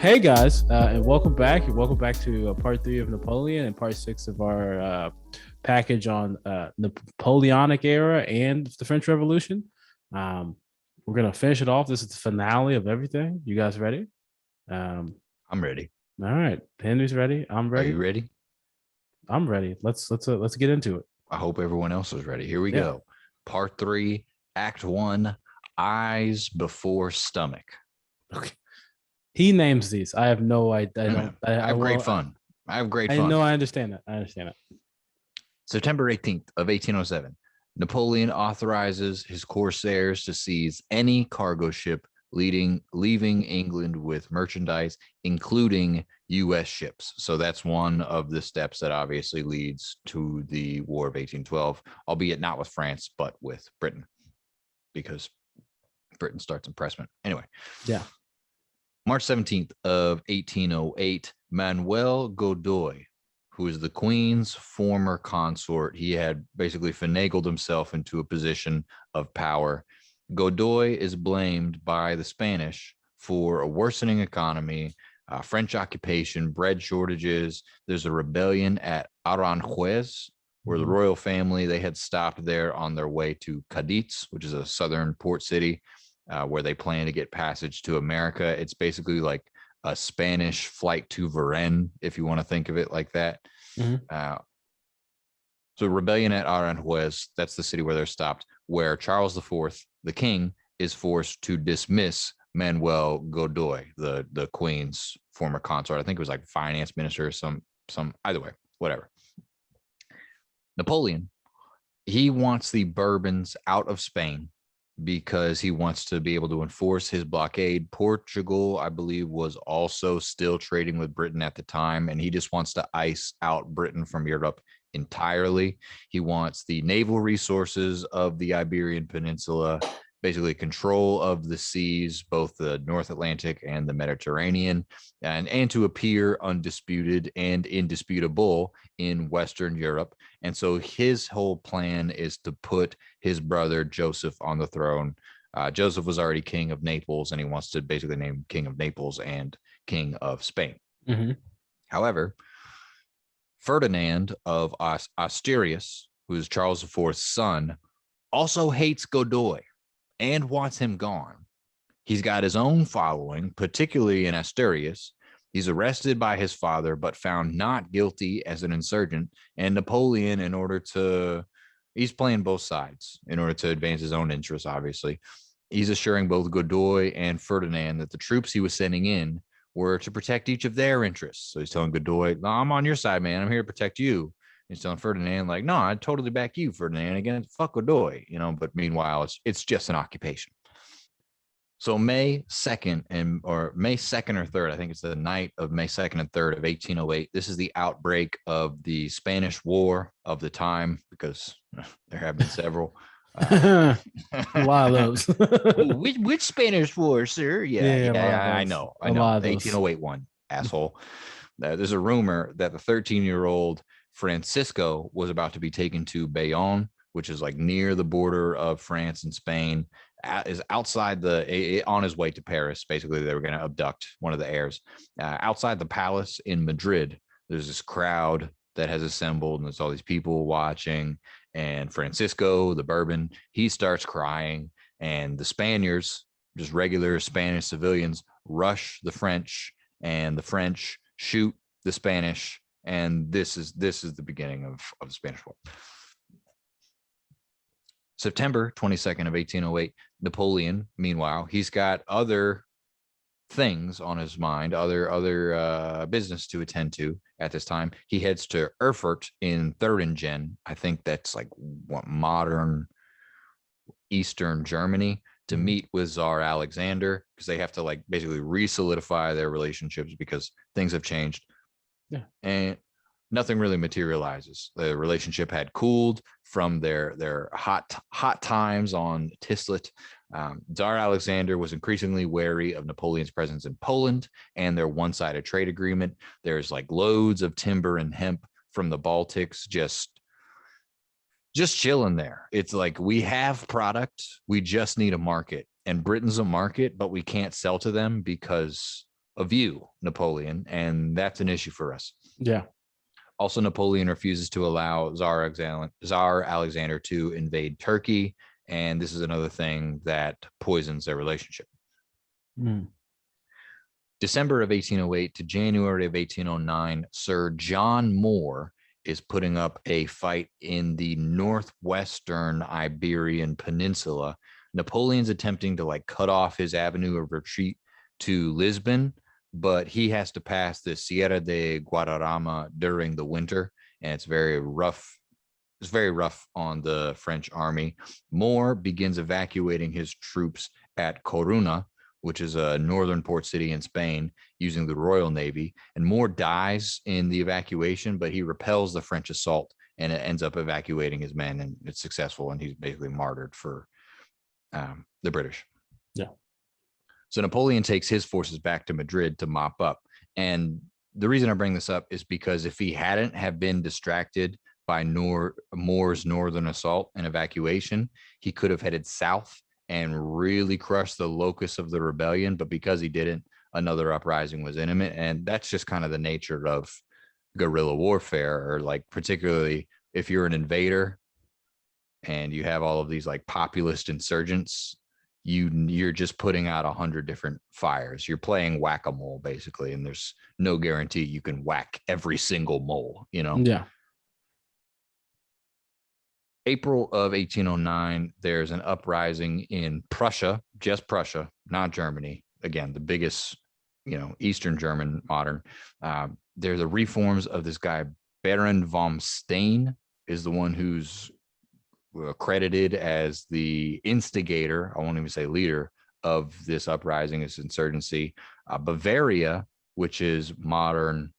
Hey guys, and welcome back. Welcome back to part three of Napoleon and part six of our package on Napoleonic era and the French Revolution. Um, we're gonna finish it off. This is the finale of everything. You guys ready? I'm ready. All right, Henry's ready. I'm Are ready. you ready? I'm ready. Let's get into it. I hope everyone else is ready. Here we Yeah. go. Part three, Act One, Eyes Before Stomach. Okay. He names these. I have no idea. I don't. I have great fun. I have great fun. know. I understand that. I understand it. September 18th of 1807, Napoleon authorizes his corsairs to seize any cargo ship leaving England with merchandise, including U.S. ships. So that's one of the steps that obviously leads to the War of 1812, albeit not with France, but with Britain, because Britain starts impressment. Anyway. Yeah. March 17th of 1808, Manuel Godoy, who is the Queen's former consort, he had basically finagled himself into a position of power. Godoy is blamed by the Spanish for a worsening economy, French occupation, bread shortages. There's a rebellion at Aranjuez, where the royal family, they had stopped there on their way to Cadiz, which is a southern port city, where they plan to get passage to America. It's basically like a Spanish flight to Varennes, if you want to think of it like that. So rebellion at Aranjuez, that's the city where they're stopped, where Charles IV, the king, is forced to dismiss Manuel Godoy, the Queen's former consort. I think it was like finance minister or some either way, whatever. Napoleon, he wants the Bourbons out of Spain because he wants to be able to enforce his blockade. Portugal, I believe, was also still trading with Britain at the time, and he just wants to ice out Britain from Europe entirely. He wants the naval resources of the Iberian Peninsula, basically control of the seas, both the North Atlantic and the Mediterranean, and to appear undisputed and indisputable in Western Europe. And so his whole plan is to put his brother Joseph on the throne. Joseph was already king of Naples, and he wants to basically name king of Naples and king of Spain. However, Ferdinand of Asturias, who is Charles IV's son, also hates Godoy and wants him gone. He's got his own following, particularly in Asturias. He's arrested by his father, but found not guilty as an insurgent. And Napoleon, he's playing both sides in order to advance his own interests, obviously. He's assuring both Godoy and Ferdinand that the troops he was sending in were to protect each of their interests. So he's telling Godoy, no, I'm on your side, man. I'm here to protect you. He's telling Ferdinand, like, no, I totally back you, Ferdinand, against fuck Godoy, but meanwhile, it's just an occupation. So May 2nd or May 2nd or 3rd, I think it's the night of May 2nd and 3rd of 1808. This is the outbreak of the Spanish War of the time, because there have been several. A lot of those. which Spanish War, sir? Yeah, I know. 1808 one, asshole. There's a rumor that the 13-year-old Francisco was about to be taken to Bayonne, which is like near the border of France and Spain, is outside on his way to Paris. Basically, they were going to abduct one of the heirs. Outside the palace in Madrid, there's this crowd that has assembled, and there's all these people watching. And Francisco, the Bourbon, he starts crying, and the Spaniards, just regular Spanish civilians, rush the French, and the French shoot the Spanish. And this is the beginning of the Spanish War. September 22nd of 1808, Napoleon, meanwhile, he's got other things on his mind, other business to attend to at this time. He heads to Erfurt in Thuringen. I think that's like what modern Eastern Germany, to meet with Tsar Alexander, because they have to like basically re-solidify their relationships because things have changed. Yeah. And nothing really materializes. The relationship had cooled from their hot times on Tislet. Tsar Alexander was increasingly wary of Napoleon's presence in Poland and their one-sided trade agreement. There's like loads of timber and hemp from the Baltics just chilling there. It's like, we have product, we just need a market. And Britain's a market, but we can't sell to them because of you, Napoleon, and that's an issue for us. Yeah. Also, Napoleon refuses to allow Tsar Alexander to invade Turkey, and this is another thing that poisons their relationship. Mm. December of 1808 to January of 1809, Sir John Moore is putting up a fight in the northwestern Iberian Peninsula. Napoleon's attempting to like cut off his avenue of retreat to Lisbon, but he has to pass the Sierra de Guadarrama during the winter, and it's very rough. It's very rough on the French army. Moore begins evacuating his troops at Corunna, which is a northern port city in Spain, using the Royal Navy. And Moore dies in the evacuation, but he repels the French assault and it ends up evacuating his men, and it's successful. And he's basically martyred for the British. Yeah. So Napoleon takes his forces back to Madrid to mop up. And the reason I bring this up is because if he hadn't have been distracted by Moore's northern assault and evacuation, he could have headed south and really crushed the locus of the rebellion. But because he didn't, another uprising was imminent. And that's just kind of the nature of guerrilla warfare, or like particularly if you're an invader and you have all of these like populist insurgents, you're just putting out 100 different fires. You're playing whack-a-mole basically, and there's no guarantee you can whack every single mole, you know? Yeah. April of 1809, there's an uprising in Prussia, just Prussia, not Germany. Again, the biggest, Eastern German modern. They're the reforms of this guy, Baron von Stein, is the one who's credited as the instigator, I won't even say leader, of this uprising, this insurgency. Bavaria, which is modern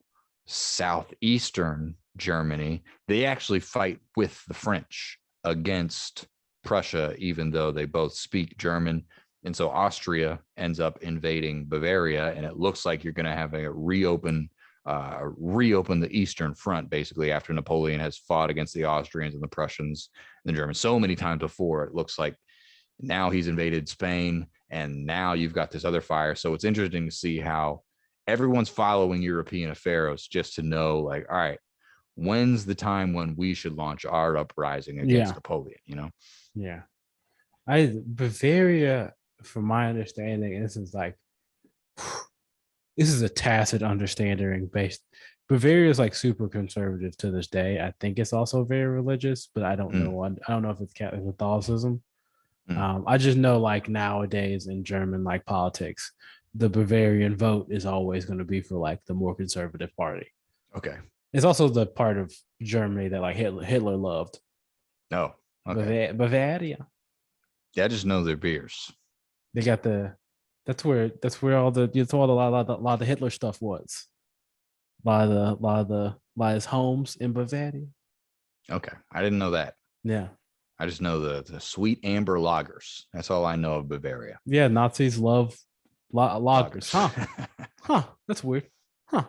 southeastern Germany, they actually fight with the French against Prussia, even though they both speak German. And so Austria ends up invading Bavaria, and it looks like you're going to have a reopen the Eastern Front, basically, after Napoleon has fought against the Austrians and the Prussians and the Germans so many times before. It looks like now he's invaded Spain, and now you've got this other fire. So it's interesting to see how everyone's following European affairs just to know, like, all right, when's the time when we should launch our uprising against Napoleon, Yeah. Bavaria, from my understanding, this is like, this is a tacit understanding based. Bavaria is like super conservative to this day. I think it's also very religious, but I don't know. I don't know if it's Catholicism. I just know like nowadays in German like politics, the Bavarian vote is always going to be for like the more conservative party. Okay. It's also the part of Germany that like Hitler loved. Oh, okay. Bavaria. Yeah, I just know their beers. They got that's where all the a lot of the Hitler stuff was. A lot of his homes in Bavaria. Okay, I didn't know that. Yeah. I just know the sweet amber lagers. That's all I know of Bavaria. Yeah, Nazis love lagers. Huh. That's weird.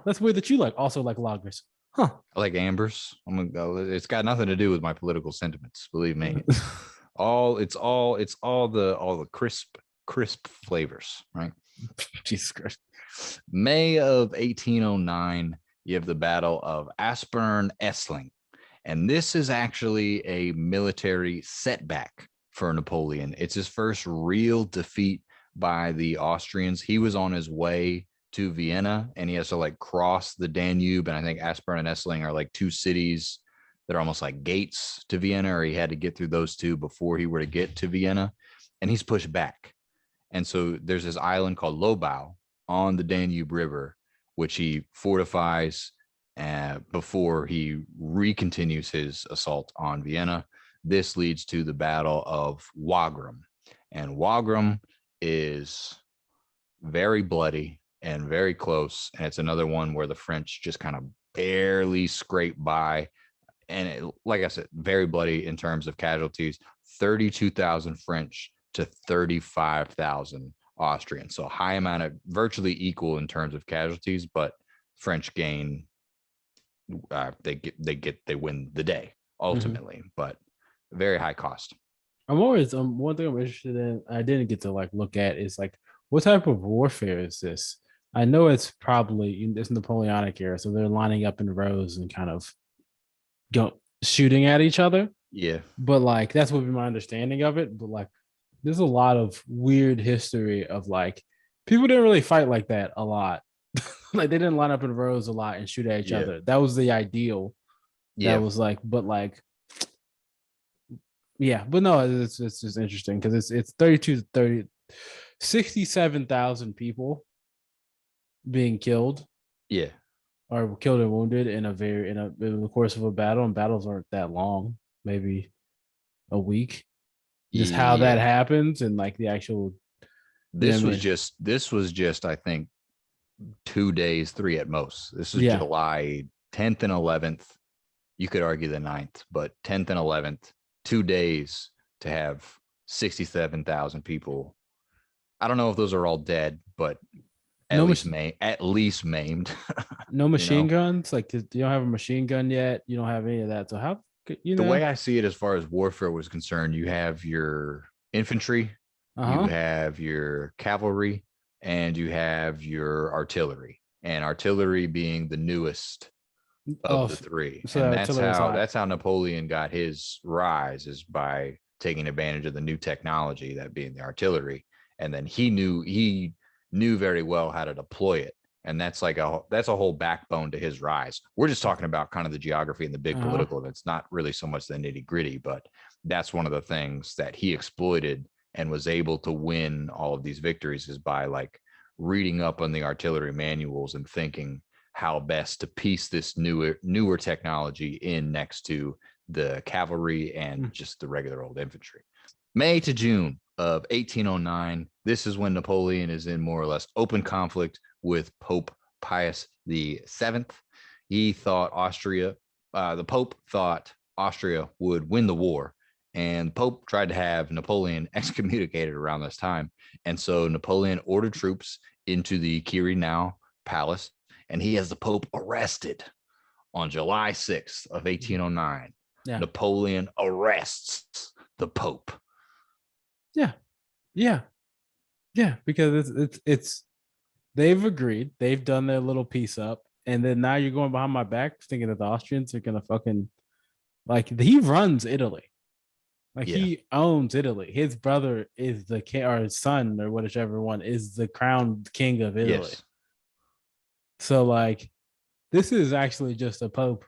That's weird that you also like lagers. I like ambers. It's got nothing to do with my political sentiments. Believe me. It's all the crisp flavors, right? Jesus Christ. May of 1809, you have the Battle of Aspern-Essling. And this is actually a military setback for Napoleon. It's his first real defeat by the Austrians. He was on his way to Vienna, and he has to like cross the Danube. And I think Aspern and Essling are like two cities that are almost like gates to Vienna, or he had to get through those two before he were to get to Vienna. And he's pushed back. And so there's this island called Lobau on the Danube River, which he fortifies before he recontinues his assault on Vienna. This leads to the Battle of Wagram. And Wagram is very bloody and very close. And it's another one where the French just kind of barely scrape by. And it, like I said, very bloody in terms of casualties, 32,000 French to 35,000 Austrian. So high amount of virtually equal in terms of casualties, but French gain, they win the day ultimately, but very high cost. I'm always one thing I'm interested in, I didn't get to like look at is like, what type of warfare is this? I know it's Napoleonic era, so they're lining up in rows and kind of go shooting at each other. Yeah. But like that's what would be my understanding of it. But like there's a lot of weird history of like people didn't really fight like that a lot. Like they didn't line up in rows a lot and shoot at each Yeah. other. That was the ideal. That Yeah. was like, but like, yeah, but no, it's just interesting because it's 32 to 30, 67,000 people being killed Yeah. or killed and wounded in the course of a battle, and battles aren't that long, maybe a week. Just how that Yeah. happens and like the actual, you know what I mean? This was just I think 2 days, three at most. This is Yeah, July 10th and 11th. You could argue the 9th, but 10th and 11th, 2 days to have 67,000 people. I don't know if those are all dead, but no at least maimed. no you machine know, guns. Like you don't have a machine gun yet. You don't have any of that. So how you the know? way I see it as far as warfare was concerned, you have your infantry, Uh you huh. have your cavalry, and you have your artillery. And artillery being the newest of Oh, the three. so And the artillery is hot. that's how Napoleon got his rise, is by taking advantage of the new technology, that being the artillery. And then he knew very well how to deploy it. And that's a whole backbone to his rise. We're just talking about kind of the geography and the big Uh huh. political. That's not really so much the nitty gritty, but that's one of the things that he exploited and was able to win all of these victories, is by like reading up on the artillery manuals and thinking how best to piece this newer technology in next to the cavalry and just the regular old infantry. May to June of 1809. This is when Napoleon is in more or less open conflict with Pope Pius VII. He thought the Pope thought Austria would win the war, and Pope tried to have Napoleon excommunicated around this time. And so Napoleon ordered troops into the Quirinal Palace, and he has the Pope arrested on July 6th of 1809. Yeah. Napoleon arrests the Pope. Yeah. Yeah. Yeah. Because it's they've agreed. They've done their little piece up. And then now you're going behind my back thinking that the Austrians are gonna fucking like he runs Italy. Like Yeah. he owns Italy. His brother is the king, or his son, or whichever one is the crowned king of Italy. Yes. So like this is actually just a pope.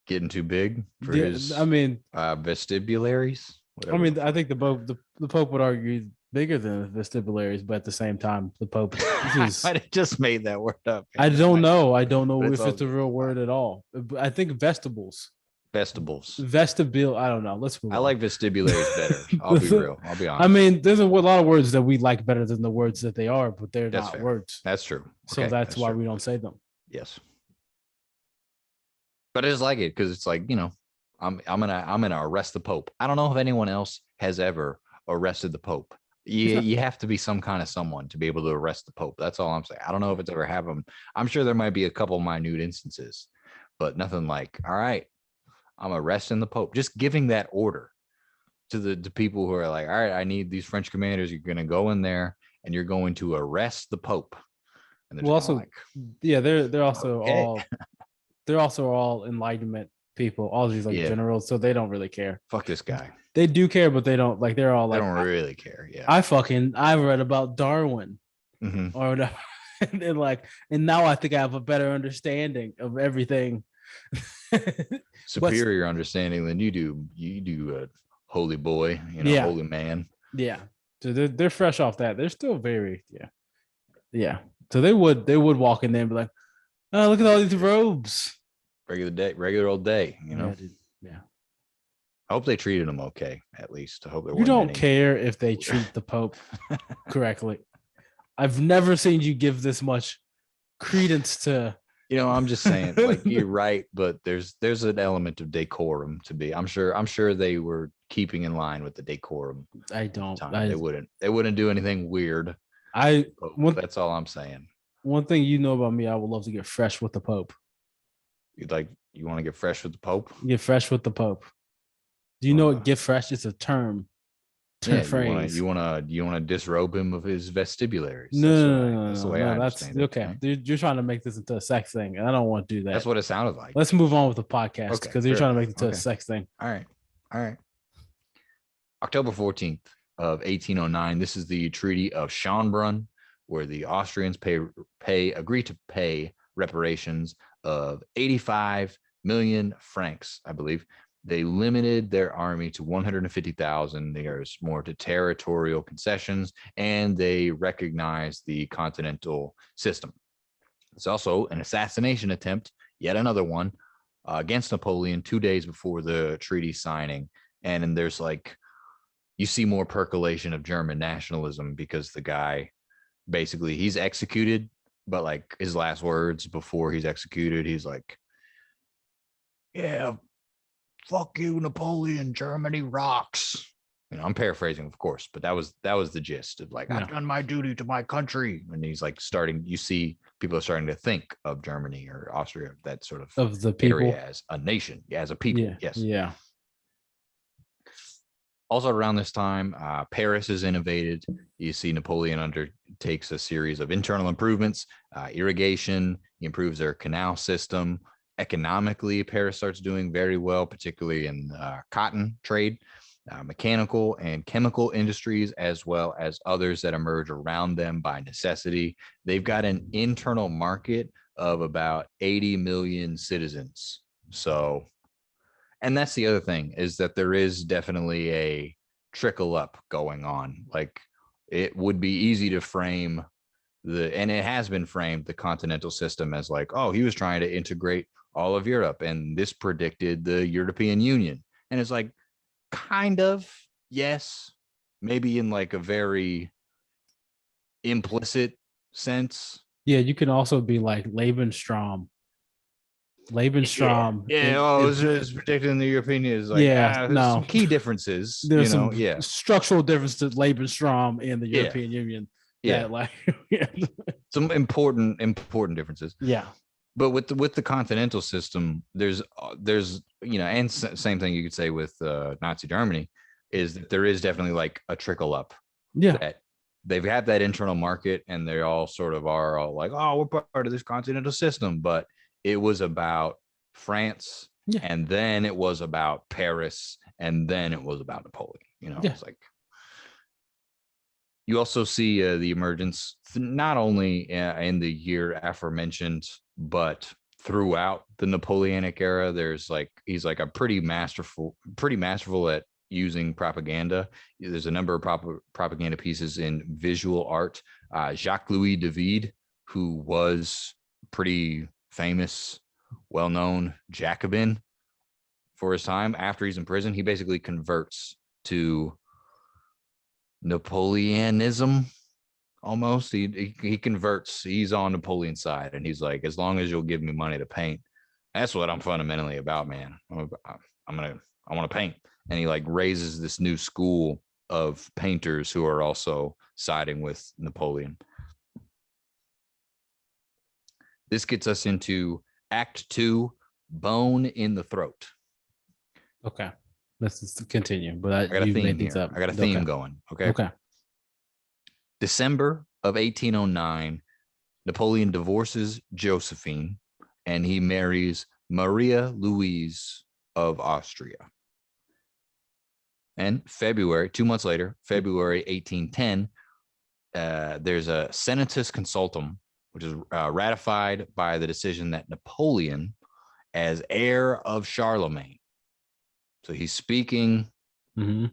Getting too big for Yeah, his vestibularies. I Whatever. mean, I think the pope would argue he's bigger than the vestibularies, but at the same time, the pope. This I is might have just made that word up. I don't know. I don't But know it's if all it's a good. real word at all. I think vestibles, Vestibles. vestibule. I don't know. Let's move I on. like vestibularies better. I'll be real. I'll be honest. I mean, there's a lot of words that we like better than the words that they are, but they're That's not fair. words. That's true. So Okay, that's why true. we don't say them. Yes. But I just like it because it's like, I'm gonna arrest the Pope. I don't know if anyone else has ever arrested the Pope. You have to be some kind of someone to be able to arrest the Pope. That's all I'm saying. I don't know if it's ever happened. I'm sure there might be a couple minute instances, but nothing like, all right, I'm arresting the Pope. Just giving that order to the people who are like, all right, I need these French commanders. You're gonna go in there and you're going to arrest the Pope. And they're Well, just kind of also, like, yeah, okay. they're also all Enlightenment people, all these like Yeah, generals, so they don't really care. fuck this guy. They do care, but they don't like. They're all They like, don't really care. Yeah. I read about Darwin Mm-hmm. or whatever. And like, and now I think I have a better understanding of everything. Superior understanding than you do. You do a holy boy, Yeah, holy man. yeah. So they're fresh off that. They're still very yeah. So they would walk in there and be like, oh, look at all these robes. Regular old day. Yeah, dude. Yeah. I hope they treated him okay. At least I hope there You wasn't don't any. care if they treat the Pope correctly. I've never seen you give this much credence to. I'm just saying, like, you're right, but there's an element of decorum to be. I'm sure they were keeping in line with the decorum. I don't. They wouldn't do anything weird. That's all I'm saying. One thing you know about me, I would love to get fresh with the Pope. You want to get fresh with the Pope? Get fresh with the Pope. Do you know what get fresh is a term Yeah, phrase. you want to disrobe him of his vestibularies. No, That's no, what no, I. no, That's the no, way I no. That's understand it. okay. Right? You're trying to make this into a sex thing, and I don't want to do That's that. what it sounded like. Let's move on with the podcast Okay, because you're fair trying to enough. make it into a Okay, sex thing. all right, all right. October 14th of 1809. This is the Treaty of Schönbrunn, where the Austrians agree to pay reparations of 85 million francs, I believe. They limited their army to 150,000. There's more to territorial concessions, and they recognized the continental system. It's also an assassination attempt, yet another one, against Napoleon 2 days before the treaty signing. And there's like, you see more percolation of German nationalism because the guy basically he's executed, but like his last words before he's executed, he's like, yeah, fuck you, Napoleon, Germany rocks. I'm paraphrasing, of course, but that was the gist of like, I've done my duty to my country. And he's like starting, you see people are starting to think of Germany or Austria, that sort of the people area, as a nation, as a people. Yeah. Yes. Yeah. Also around this time, Paris is innovated. You see Napoleon undertakes a series of internal improvements, irrigation. He improves their canal system. Economically, Paris starts doing very well, particularly in cotton trade, mechanical and chemical industries, as well as others that emerge around them by necessity. They've got an internal market of about 80 million citizens. So, and that's the other thing, is that there is definitely a trickle up going on. Like, it would be easy to frame and it has been framed, the continental system, as like, oh, he was trying to integrate all of Europe and this predicted the European Union. And it's like, kind of, yes, maybe in like a very implicit sense. Yeah, you can also be like Lebensstrom. It's predicting the European is like, there's some key differences. There's some structural differences to Lebensstrom and the European Union. Yeah, like some important differences. Yeah. But with the continental system, there's and same thing you could say with Nazi Germany, is that there is definitely like a trickle up. Yeah. That they've had that internal market, and they all sort of are all like, oh, we're part of this continental system. But it was about France, and then it was about Paris, and then it was about Napoleon. It's like, you also see the emergence not only in the year aforementioned, but throughout the Napoleonic era. There's like, he's like a pretty masterful at using propaganda. There's a number of propaganda pieces in visual art. Jacques-Louis David, who was pretty famous, well-known Jacobin for his time, after he's in prison, he basically converts to Napoleonism. Almost, he converts. He's on Napoleon's side, and he's like, as long as you'll give me money to paint, that's what I'm fundamentally about, man. I want to paint. And he like raises this new school of painters who are also siding with Napoleon. This gets us into Act 2, Bone in the Throat. Okay, let's just continue. But I got a theme here. I got a theme going. Okay. December of 1809, Napoleon divorces Josephine, and he marries Maria Louise of Austria. And February, 2 months later, February 1810, there's a Senatus Consultum, which is ratified by the decision that Napoleon, as heir of Charlemagne, so he's speaking in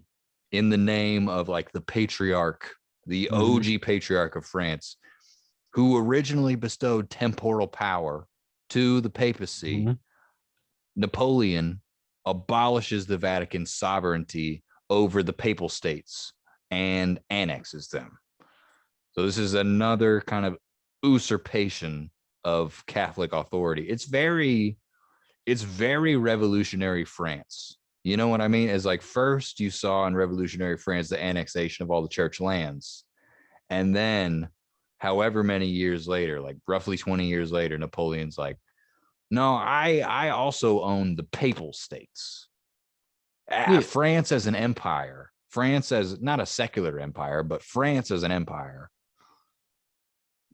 the name of like the patriarch, the OG patriarch of France, who originally bestowed temporal power to the papacy. Napoleon abolishes the Vatican's sovereignty over the papal states and annexes them. So this is another kind of usurpation of Catholic authority. It's very revolutionary France. You know what I mean? As like, first you saw in revolutionary France the annexation of all the church lands. And then however many years later, like roughly 20 years later, Napoleon's like, no, I also own the papal states. France as an empire France as not a secular empire, but France as an empire,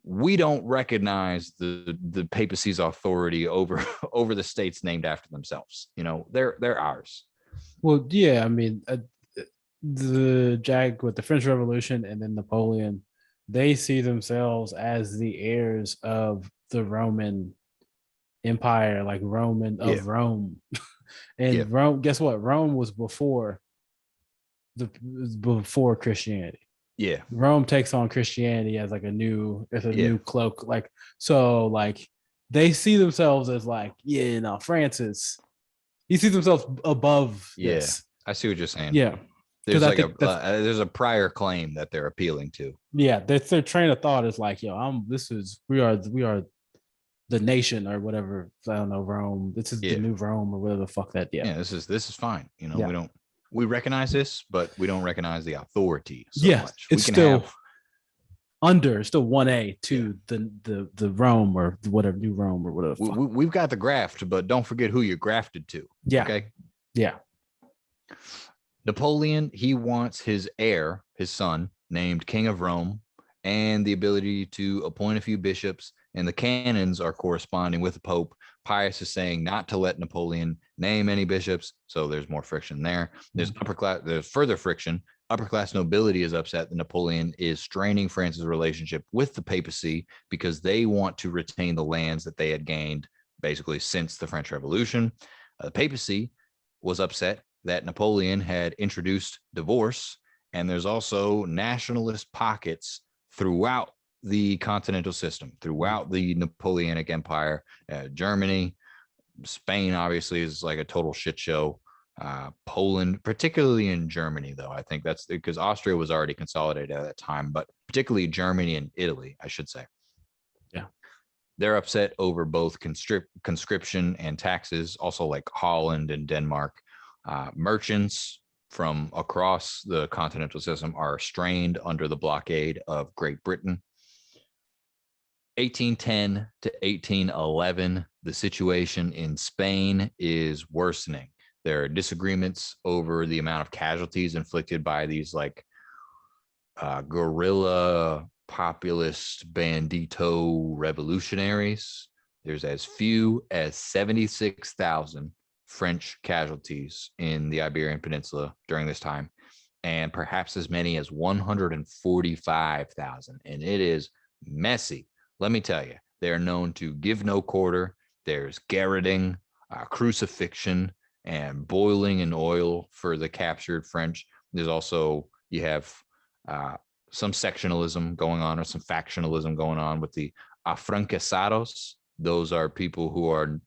we don't recognize the papacy's authority over over the states named after themselves. You know, they're ours. Well, yeah, I mean, the Jag with the French Revolution and then Napoleon, they see themselves as the heirs of the Roman Empire, like Roman Yeah, of Rome. yeah, And Rome, guess what? Rome was the before Christianity. yeah, Rome takes on Christianity as like it's a yeah, new cloak. Like, so like they see themselves as like, yeah, no, Francis. He sees themselves above yeah. this. I see what you're saying. Yeah. Because There's I like a think that's there's a prior claim that they're appealing to. yeah, that's their train of thought is like, yo, we are the nation or whatever. I don't know, Rome. This is the Yeah, new Rome or whatever the fuck that. Yeah. yeah. This is fine. You know, Yeah. we recognize this, but we don't recognize the authority so Yeah. much. We It's can still have still 1A yeah. to the Rome or whatever, new Rome or whatever the fuck. We've got the graft, but don't forget who you're grafted to. Yeah. Okay. Yeah. Napoleon, he wants his heir, his son, named King of Rome, and the ability to appoint a few bishops. And the canons are corresponding with the Pope. Pius is saying not to let Napoleon name any bishops, so there's more friction there. There's further friction. Upper class nobility is upset that Napoleon is straining France's relationship with the papacy because they want to retain the lands that they had gained basically since the French Revolution. The papacy was upset that Napoleon had introduced divorce, and there's also nationalist pockets throughout the continental system, throughout the Napoleonic Empire. Germany, Spain, obviously, is like a total shit show. Poland, particularly in Germany, though, I think that's because Austria was already consolidated at that time, but particularly Germany and Italy, I should say. Yeah. They're upset over both conscription and taxes, also like Holland and Denmark. Merchants from across the continental system are strained under the blockade of Great Britain. 1810 to 1811, the situation in Spain is worsening. There are disagreements over the amount of casualties inflicted by these like guerrilla populist bandito revolutionaries. There's as few as 76,000 French casualties in the Iberian Peninsula during this time, and perhaps as many as 145,000. And it is messy. Let me tell you, they're known to give no quarter. There's garroting, crucifixion, and boiling in oil for the captured French. There's also, you have some sectionalism going on or some factionalism going on with the afrancesados. Those are people who are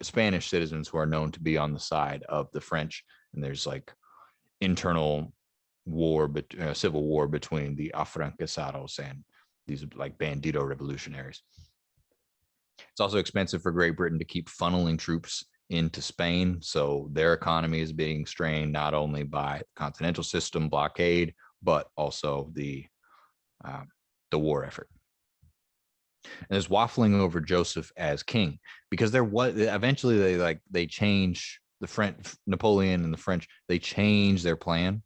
Spanish citizens who are known to be on the side of the French. And there's like internal war, civil war between the afrancesados and these like bandito revolutionaries. It's also expensive for Great Britain to keep funneling troops into Spain. So their economy is being strained not only by the continental system blockade, but also the war effort. And there's waffling over Joseph as king because there was eventually they change the French, Napoleon and the French, they change their plan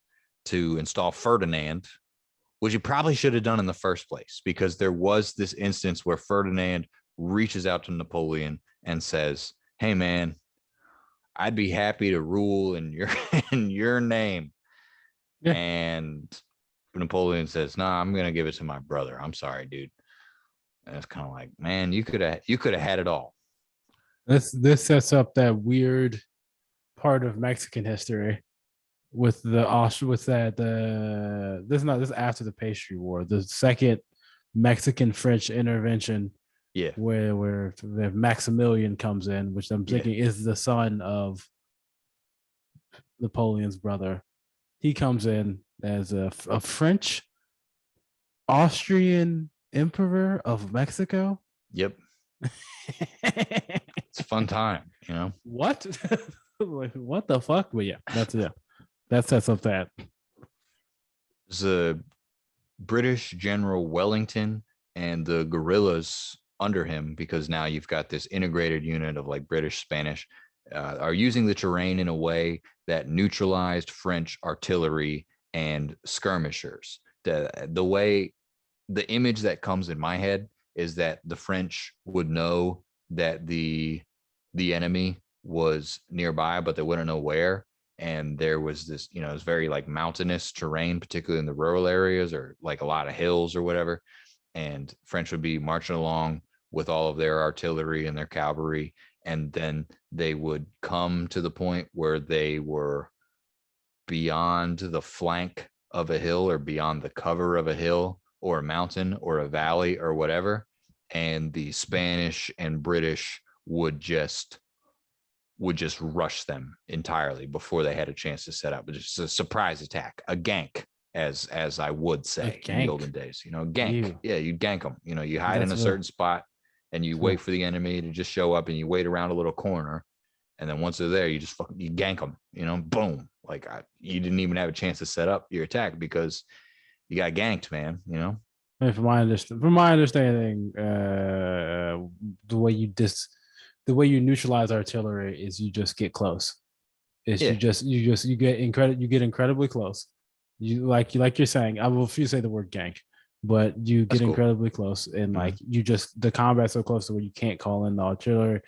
to install Ferdinand, which you probably should have done in the first place, because there was this instance where Ferdinand reaches out to Napoleon and says, "Hey man, I'd be happy to rule in your name." Yeah. And Napoleon says, "Nah, I'm gonna give it to my brother. I'm sorry, dude." And it's kind of like, man, you could have had it all. This sets up that weird part of Mexican history with this is after the Pastry War, the second Mexican French intervention. Yeah, where Maximilian comes in, which I'm thinking is the son of Napoleon's brother. He comes in as a French Austrian emperor of Mexico. Yep. It's a fun time, you know. What? Like, what the fuck? But yeah, that sets up that. There's a British General Wellington and the guerrillas under him, because now you've got this integrated unit of like British, Spanish, are using the terrain in a way that neutralized French artillery and skirmishers. The image that comes in my head is that the French would know that the enemy was nearby, but they wouldn't know where. And there was this, you know, it's very like mountainous terrain, particularly in the rural areas or like a lot of hills or whatever. And French would be marching along with all of their artillery and their cavalry. And then they would come to the point where they were beyond the flank of a hill or beyond the cover of a hill or a mountain or a valley or whatever. And the Spanish and British would just rush them entirely before they had a chance to set up. Just a surprise attack, a gank, as I would say in the olden days. You know, gank. Ew. Yeah, you gank them. You know, you hide That's in a real. certain spot and you wait for the enemy to just show up, and you wait around a little corner, and then once they're there, you just you gank them. You know, boom. Like you didn't even have a chance to set up your attack because you got ganked, man. You know. And from my understanding, the way you neutralize artillery is you just get close. It's Yeah. you get incredibly close. You like you're saying. I will if you say the word gank, but you That's get cool. incredibly close, and like you just the combat's so close to where you can't call in the artillery.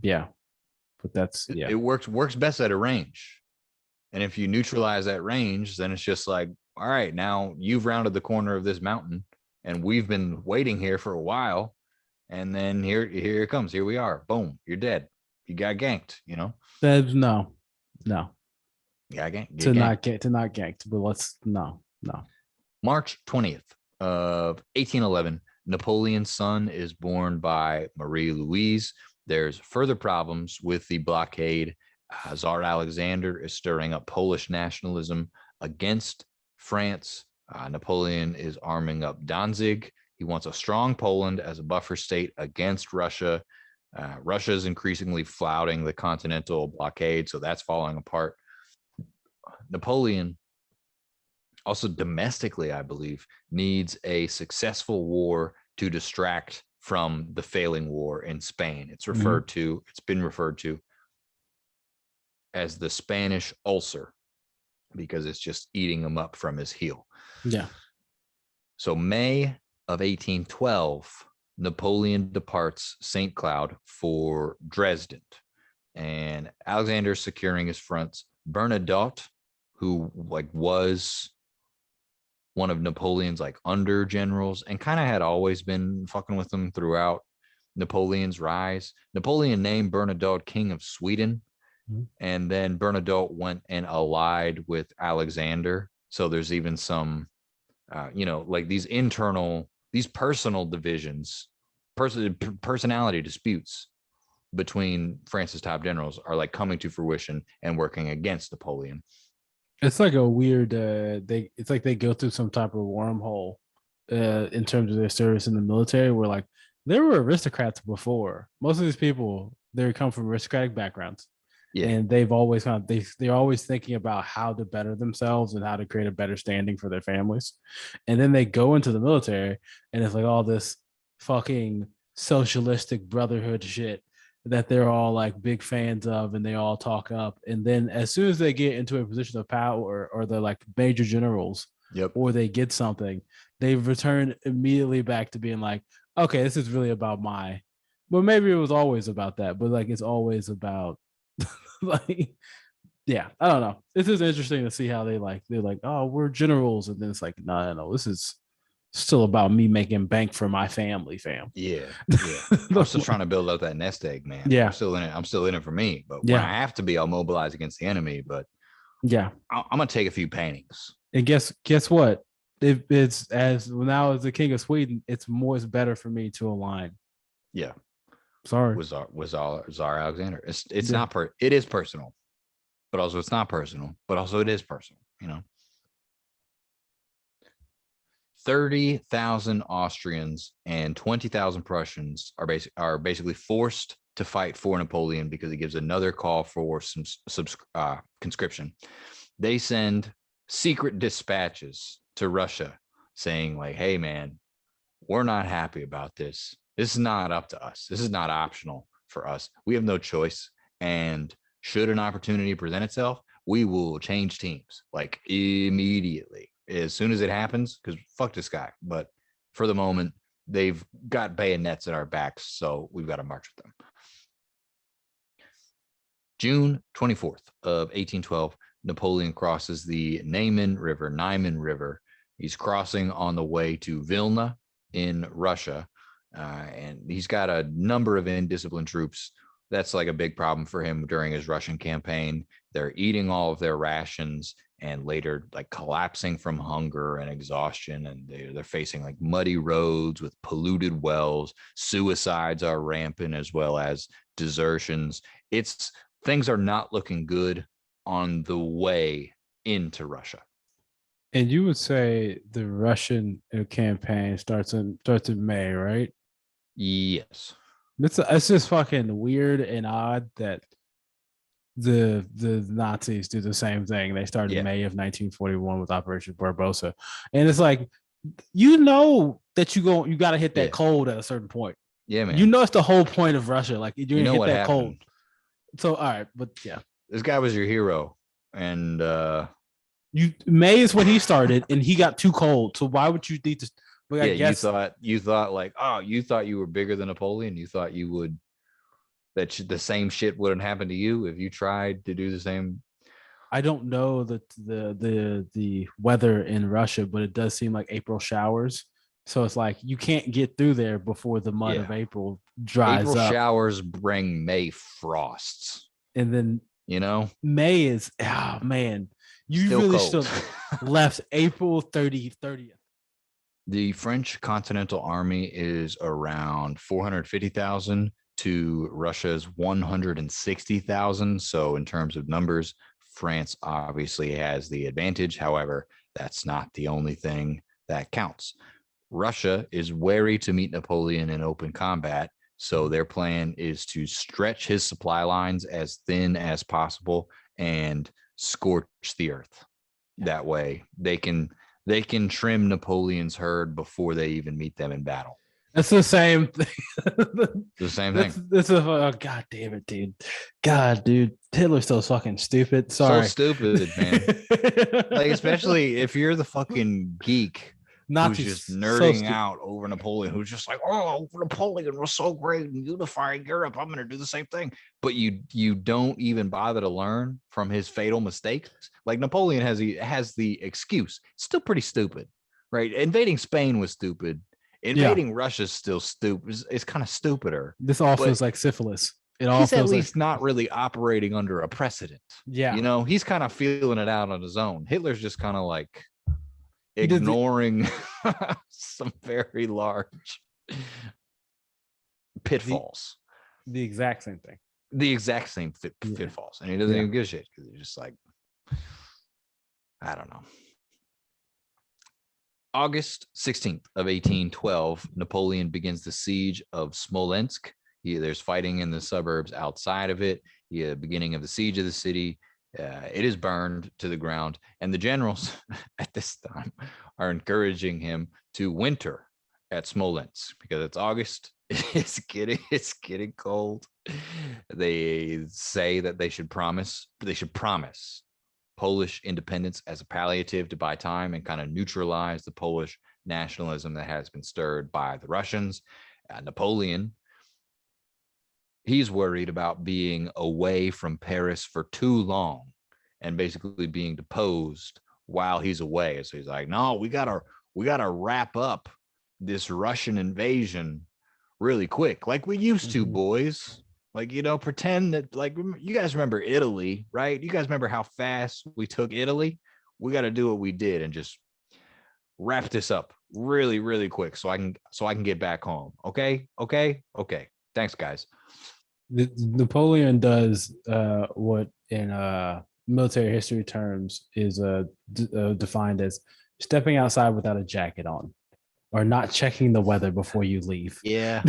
Yeah, but that's It works best at a range. And if you neutralize that range, then it's just like, all right, now you've rounded the corner of this mountain and we've been waiting here for a while. And then here it comes. Here we are. Boom, you're dead. You got ganked, you know? That's no. You got ganked. To not ganked, but let's no. March 20th of 1811, Napoleon's son is born by Marie Louise. There's further problems with the blockade. Tsar Alexander is stirring up Polish nationalism against France. Napoleon is arming up Danzig. He wants a strong Poland as a buffer state against Russia. Russia is increasingly flouting the continental blockade, so that's falling apart. Napoleon, also domestically, I believe, needs a successful war to distract from the failing war in Spain. It's been referred to as the Spanish ulcer because it's just eating him up from his heel. Yeah. So May of 1812, Napoleon departs St. Cloud for Dresden, and Alexander's securing his fronts. Bernadotte, who was one of Napoleon's under generals and kind of had always been fucking with him throughout Napoleon's rise. Napoleon named Bernadotte king of Sweden. And then Bernadotte went and allied with Alexander. So there's even some, these personal divisions, personality disputes between France's top generals are coming to fruition and working against Napoleon. It's like a weird, it's like they go through some type of wormhole in terms of their service in the military where there were aristocrats before. Most of these people, they come from aristocratic backgrounds. Yeah. And they've always they're always thinking about how to better themselves and how to create a better standing for their families. And then they go into the military and it's all this fucking socialistic brotherhood shit that they're all big fans of and they all talk up. And then as soon as they get into a position of power or they're major generals, or they get something, they return immediately back to being okay, this is really about but maybe it was always about that, but it's always about yeah, I don't know. This is interesting to see how they're oh, we're generals, and then it's no, this is still about me making bank for my family, fam. Yeah. I'm still trying to build up that nest egg, man. Yeah, I'm still in it for me. But when I have to be, I'll mobilize against the enemy. But yeah, I'm gonna take a few paintings. And guess what? If it's as now as the king of Sweden, it's better for me to align. Yeah. Sorry. Was Tsar Alexander. It's not it is personal, but also it's not personal, but also it is personal, 30,000 Austrians and 20,000 Prussians are basically forced to fight for Napoleon because he gives another call for some conscription. They send secret dispatches to Russia saying hey man, we're not happy about this. This is not up to us. This is not optional for us. We have no choice. And should an opportunity present itself, we will change teams like immediately as soon as it happens, because fuck this guy. But for the moment, they've got bayonets at our backs, so we've got to march with them. June 24th of 1812, Napoleon crosses the Niemen River. He's crossing on the way to Vilna in Russia, and he's got a number of indisciplined troops. That's like a big problem for him during his Russian campaign. They're eating all of their rations and later like collapsing from hunger and exhaustion, and they're facing like muddy roads with polluted wells. Suicides are rampant, as well as desertions. Things are not looking good on the way into Russia. And you would say the Russian campaign starts in May, right? Yes. It's just fucking weird and odd that the Nazis do the same thing. They started in May of 1941 with Operation Barbarossa, and it's like that you got to hit that cold at a certain point. Yeah, man. It's the whole point of Russia. Like you're gonna hit that happened. Cold. So all right, but yeah, this guy was your hero, and May is when he started, and he got too cold. So why would you need to? But I guess you thought like, oh, you thought you were bigger than Napoleon. You thought you would the same shit wouldn't happen to you if you tried to do the same. I don't know the weather in Russia, but it does seem like April showers. So it's like you can't get through there before the mud of April dries up. April showers bring May frosts. And then, May is, oh man, you still really cold. Still left April 30th. The French Continental Army is around 450,000 to Russia's 160,000. So in terms of numbers, France obviously has the advantage. However, that's not the only thing that counts. Russia is wary to meet Napoleon in open combat, so their plan is to stretch his supply lines as thin as possible and scorch the earth. That way, they can trim Napoleon's herd before they even meet them in battle. That's the same thing. The same thing. God damn it, dude. God, dude. Hitler's so fucking stupid. Sorry. So stupid, man. Like, especially if you're the fucking geek who's just nerding out over Napoleon, who's just like, oh, Napoleon was so great in unifying Europe. I'm going to do the same thing. But you don't even bother to learn from his fatal mistakes. Like Napoleon has the excuse. It's still pretty stupid, right? Invading Spain was stupid. Invading Russia is still stupid. It's kind of stupider. This all feels like syphilis. He's at least not really operating under a precedent. Yeah. He's kind of feeling it out on his own. Hitler's just kind of like ignoring some very large pitfalls. The exact same thing. The exact same pitfalls. And he doesn't even give a shit because he's just like, I don't know. August 16th of 1812, Napoleon begins the siege of Smolensk. There's fighting in the suburbs outside of it. Beginning of the siege of the city. It is burned to the ground, and the generals at this time are encouraging him to winter at Smolensk because it's August. It's getting cold. They say that they should promise Polish independence as a palliative to buy time and kind of neutralize the Polish nationalism that has been stirred by the Russians. Napoleon, he's worried about being away from Paris for too long and basically being deposed while he's away. So he's like, no, we gotta wrap up this Russian invasion really quick, like we used to, boys. Like, pretend that, like, you guys remember Italy, right? You guys remember how fast we took Italy? We got to do what we did and just wrap this up really, really quick so I can get back home. Okay. Thanks, guys. Napoleon does what in military history terms is defined as stepping outside without a jacket on. Or not checking the weather before you leave. Yeah,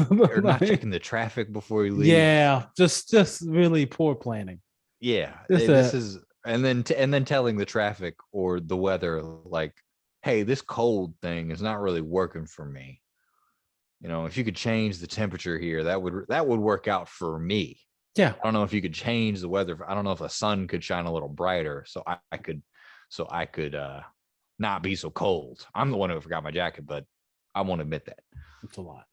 or not checking the traffic before you leave. Yeah, just really poor planning. Yeah, and then telling the traffic or the weather like, hey, this cold thing is not really working for me. If you could change the temperature here, that would work out for me. Yeah. I don't know if you could change the weather. I don't know if the sun could shine a little brighter, so I could not be so cold. I'm the one who forgot my jacket, but I won't admit that. It's a lot.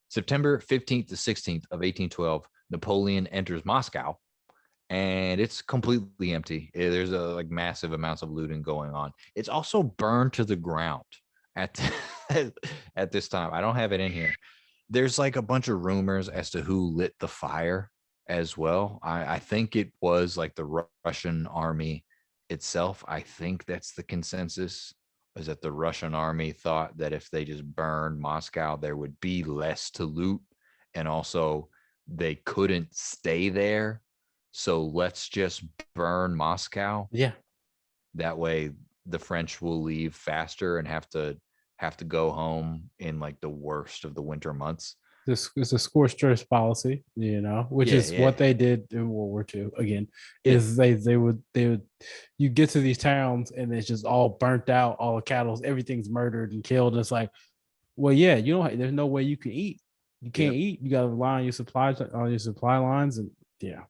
September 15th to 16th of 1812, Napoleon enters Moscow, and it's completely empty. There's like massive amounts of looting going on. It's also burned to the ground at at this time. I don't have it in here. There's like a bunch of rumors as to who lit the fire as well. I think it was like the Russian army itself. I think that's the consensus, is that the Russian army thought that if they just burned Moscow, there would be less to loot. And also they couldn't stay there. So let's just burn Moscow. Yeah. That way the French will leave faster and have to go home in like the worst of the winter months. This is a scorched earth policy, which is what they did in World War II. Again, is they would you get to these towns and it's just all burnt out, all the cattle, everything's murdered and killed. And it's like, well, yeah, there's no way you can eat. You can't eat. You got to rely on your supply lines, and yeah.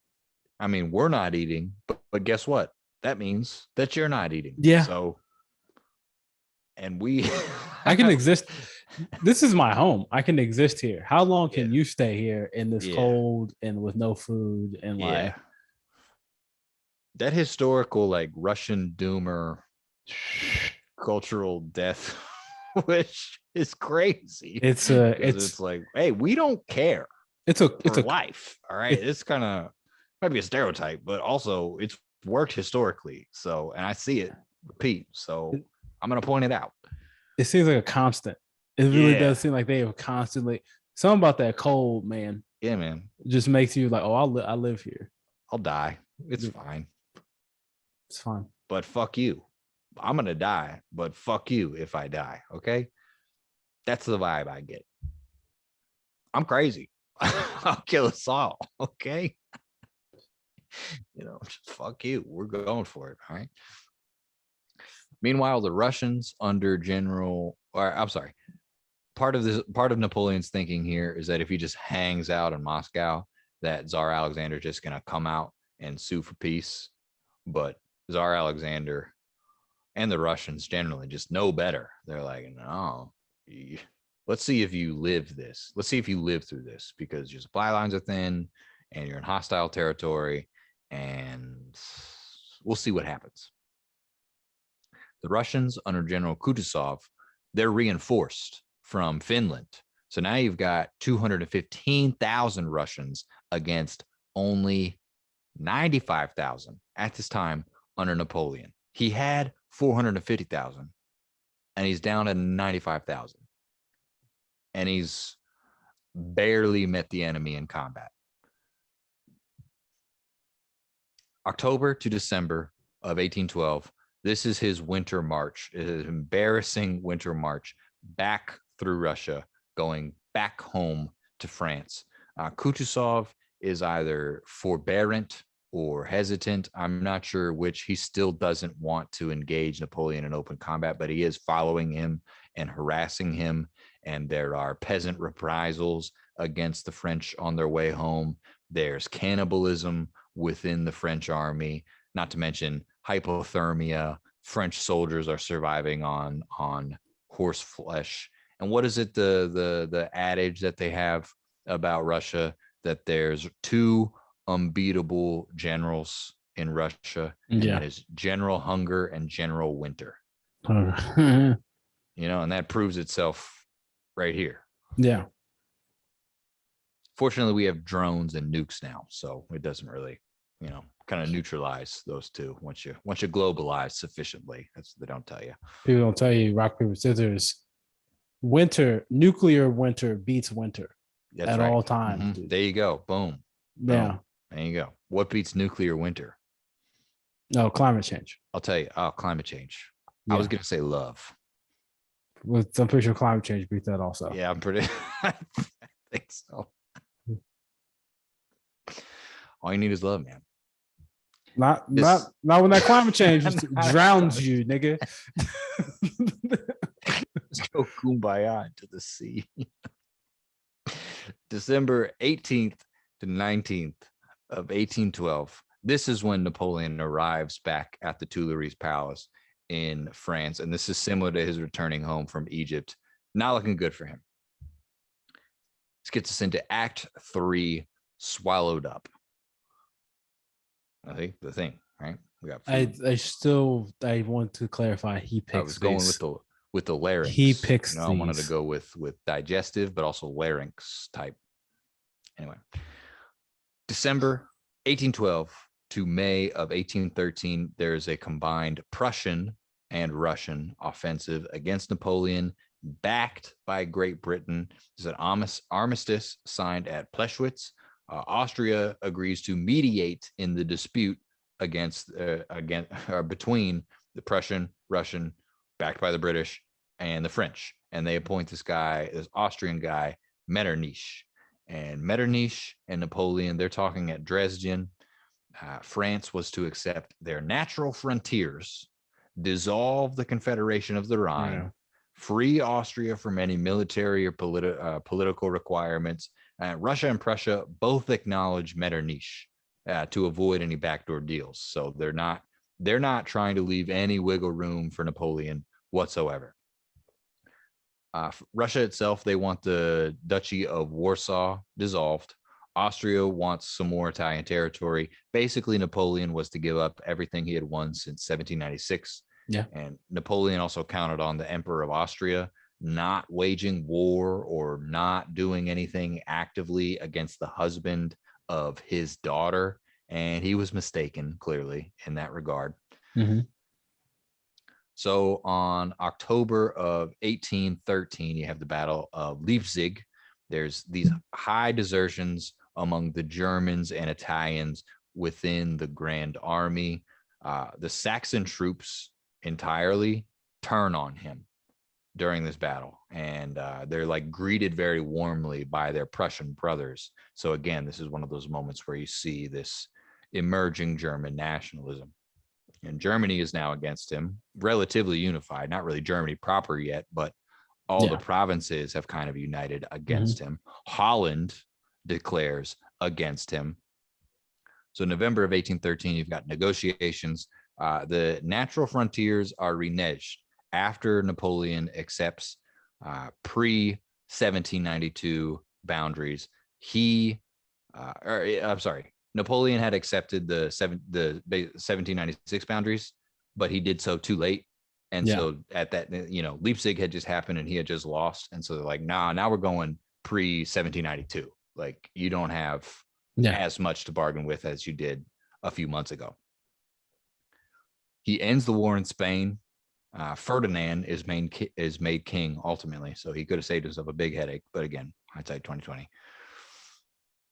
I mean, we're not eating, but guess what? That means that you're not eating. Yeah. So, and I can exist. This is my home. I can exist here. How long can you stay here in this cold and with no food and like that historical like Russian doomer cultural death wish is crazy. It's like, hey, we don't care. It's a life. All right. It's kind of might be a stereotype, but also it's worked historically. So, and I see it repeat. So I'm gonna point it out. It seems like a constant. It really does seem like they have constantly something about that cold, man. Yeah, man. Just makes you like, oh, I live here. I'll die. It's fine. It's fine. But fuck you. I'm gonna die, but fuck you if I die. Okay. That's the vibe I get. I'm crazy. I'll kill us all. Okay. Just fuck you. We're going for it. All right. Meanwhile, the Russians under part of Napoleon's thinking here is that if he just hangs out in Moscow, that Tsar Alexander is just going to come out and sue for peace. But Tsar Alexander and the Russians generally just know better. They're like, no, let's see if you live this. Let's see if you live through this, because your supply lines are thin and you're in hostile territory, and we'll see what happens. The Russians under General Kutuzov, they're reinforced from Finland. So now you've got 215,000 Russians against only 95,000 at this time under Napoleon. He had 450,000 and he's down to 95,000. And he's barely met the enemy in combat. October to December of 1812, this is his winter march. It is an embarrassing winter march back through Russia, going back home to France. Kutuzov is either forbearant or hesitant. I'm not sure which. He still doesn't want to engage Napoleon in open combat, but he is following him and harassing him. And there are peasant reprisals against the French on their way home. There's cannibalism within the French army, not to mention hypothermia. French soldiers are surviving on horse flesh. And what is it, the adage that they have about Russia, that there's two unbeatable generals in Russia, and that is General Hunger and General Winter. And that proves itself right here. Yeah. Fortunately, we have drones and nukes now, so it doesn't really, kind of neutralize those two once you globalize sufficiently. That's what they don't tell you. People don't tell you rock, paper, scissors. Nuclear winter beats winter. That's at right. All times. Mm-hmm. There you go. Boom. Yeah. Boom. There you go. What beats nuclear winter? No, climate change. I'll tell you. Oh, climate change. Yeah. I was going to say love. I'm pretty sure climate change beats that also. Yeah, I think so. All you need is love, man. Not when that climate change drowns you, nigga. Let's go kumbaya into the sea. December 18th to 19th of 1812. This is when Napoleon arrives back at the Tuileries Palace in France. And this is similar to his returning home from Egypt. Not looking good for him. This gets us into Act 3, Swallowed Up. I think the thing, right? We got food. I want to clarify. He picks. I was going with the larynx. He picks. I wanted to go with digestive, but also larynx type. Anyway, December 1812 to May of 1813, there's a combined Prussian and Russian offensive against Napoleon, backed by Great Britain. There's an armistice signed at Pleschwitz. Austria agrees to mediate in the dispute between the Prussian, Russian, backed by the British, and the French. And they appoint this Austrian guy, Metternich. And Metternich and Napoleon, they're talking at Dresden. France was to accept their natural frontiers, dissolve the Confederation of the Rhine, free Austria from any military or political requirements. Russia and Prussia both acknowledge Metternich to avoid any backdoor deals. So they're not trying to leave any wiggle room for Napoleon whatsoever. Russia itself, they want the Duchy of Warsaw dissolved. Austria wants some more Italian territory. Basically, Napoleon was to give up everything he had won since 1796. Yeah. And Napoleon also counted on the Emperor of Austria not waging war or not doing anything actively against the husband of his daughter. And he was mistaken, clearly, in that regard. Mm-hmm. So on October of 1813, you have the Battle of Leipzig. There's these high desertions among the Germans and Italians within the Grand Army. The Saxon troops entirely turn on him during this battle, and they're like greeted very warmly by their Prussian brothers. So again, this is one of those moments where you see this emerging German nationalism. And Germany is now against him, relatively unified, not really Germany proper yet, but all the provinces have kind of united against him. Holland declares against him. So November of 1813, you've got negotiations. The natural frontiers are reneged after Napoleon accepts pre-1792 boundaries. Napoleon had accepted the 1796 boundaries, but he did so too late. And so at that, Leipzig had just happened and he had just lost. And so they're like, now we're going pre-1792. Like, you don't have as much to bargain with as you did a few months ago. He ends the war in Spain. Ferdinand is made king ultimately. So he could have saved himself a big headache. But again, hindsight 2020.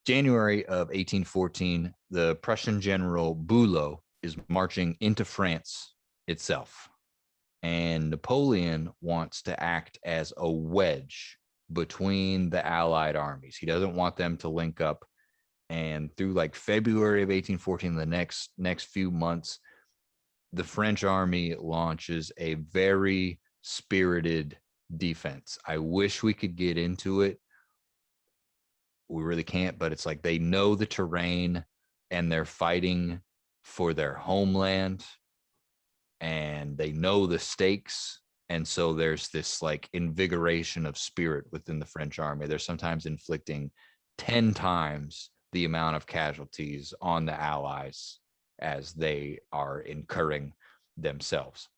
January of 1814, the Prussian general Bülow is marching into France itself. And Napoleon wants to act as a wedge between the Allied armies. He doesn't want them to link up. And through like February of 1814, the next few months, the French army launches a very spirited defense. I wish we could get into it. We really can't, but it's like they know the terrain and they're fighting for their homeland and they know the stakes. And so there's this like invigoration of spirit within the French army. They're sometimes inflicting 10 times the amount of casualties on the Allies as they are incurring themselves.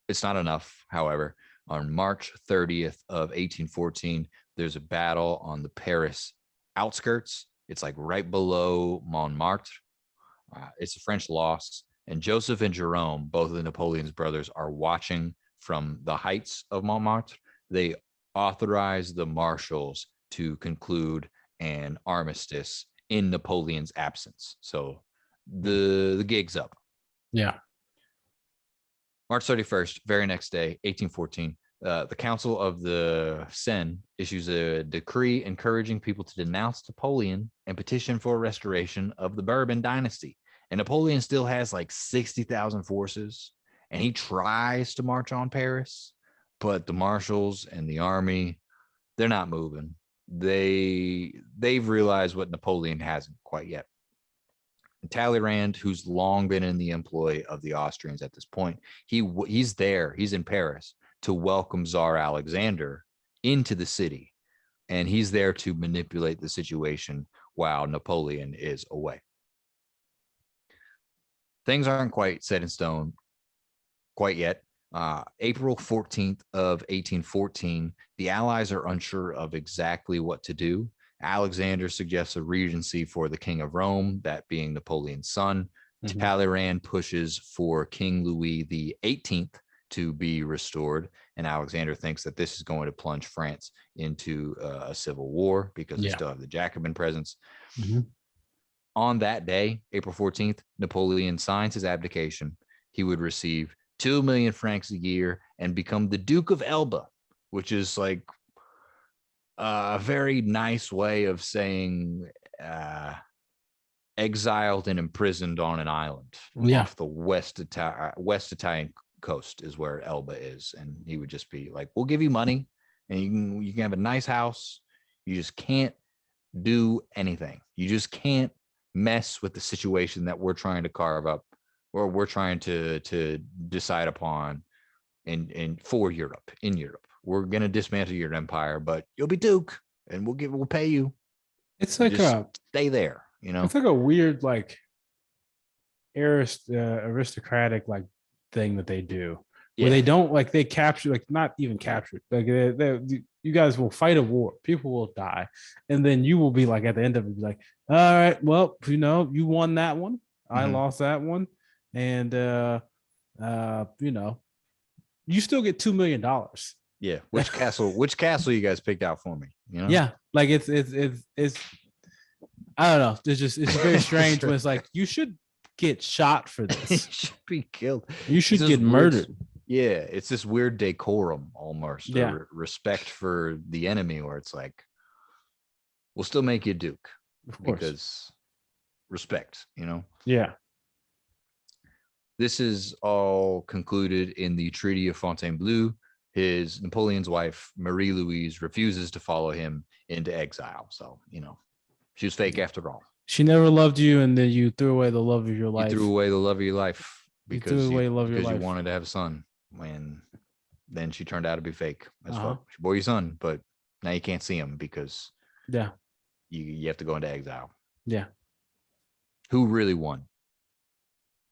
It's not enough, however. On March 30th of 1814, there's a battle on the Paris outskirts. It's like right below Montmartre. It's a French loss. And Joseph and Jerome, both of the Napoleon's brothers, are watching from the heights of Montmartre. They authorize the marshals to conclude an armistice in Napoleon's absence. So the gig's up. Yeah. March 31st, very next day, 1814, the Council of the Seine issues a decree encouraging people to denounce Napoleon and petition for restoration of the Bourbon dynasty. And Napoleon still has like 60,000 forces, and he tries to march on Paris, but the marshals and the army, they're not moving. they've realized what Napoleon hasn't quite yet. Talleyrand, who's long been in the employ of the Austrians at this point, he's there. He's in Paris to welcome Tsar Alexander into the city, and he's there to manipulate the situation while Napoleon is away. Things aren't quite set in stone quite yet. April 14th of 1814, the Allies are unsure of exactly what to do. Alexander suggests a regency for the King of Rome, that being Napoleon's son. Mhm. Talleyrand pushes for King Louis the 18th to be restored, and Alexander thinks that this is going to plunge France into a civil war because they still have the Jacobin presence. Mhm. On that day, April 14th, Napoleon signs his abdication. He would receive 2 million francs a year and become the Duke of Elba, which is like a very nice way of saying exiled and imprisoned on an island off the West Italian coast is where Elba is. And he would just be like, we'll give you money and you can have a nice house. You just can't do anything. You just can't mess with the situation that we're trying to carve up, or we're trying to decide upon in Europe. We're gonna dismantle your empire, but you'll be Duke, and we'll pay you. It's like just stay there, It's like a weird like aristocratic like thing that they do, where they don't like they capture like not even captured like you guys will fight a war, people will die, and then you will be like at the end of it, be like, all right, well, you won that one, I lost that one, and you still get $2 million. Yeah, which castle you guys picked out for me? Yeah, like it's I don't know. It's very strange when it's like you should get shot for this. You should be killed. You should get murdered. Yeah, it's this weird decorum almost, respect for the enemy, where it's like, we'll still make you Duke, of course, because respect. Yeah. This is all concluded in the Treaty of Fontainebleau. Napoleon's wife, Marie Louise, refuses to follow him into exile. So, she was fake after all. She never loved you, and then you threw away the love of your life. You threw away the love of your life because you wanted to have a son. When then she turned out to be fake as fuck. She bore your son, but now you can't see him because you have to go into exile. Yeah. Who really won?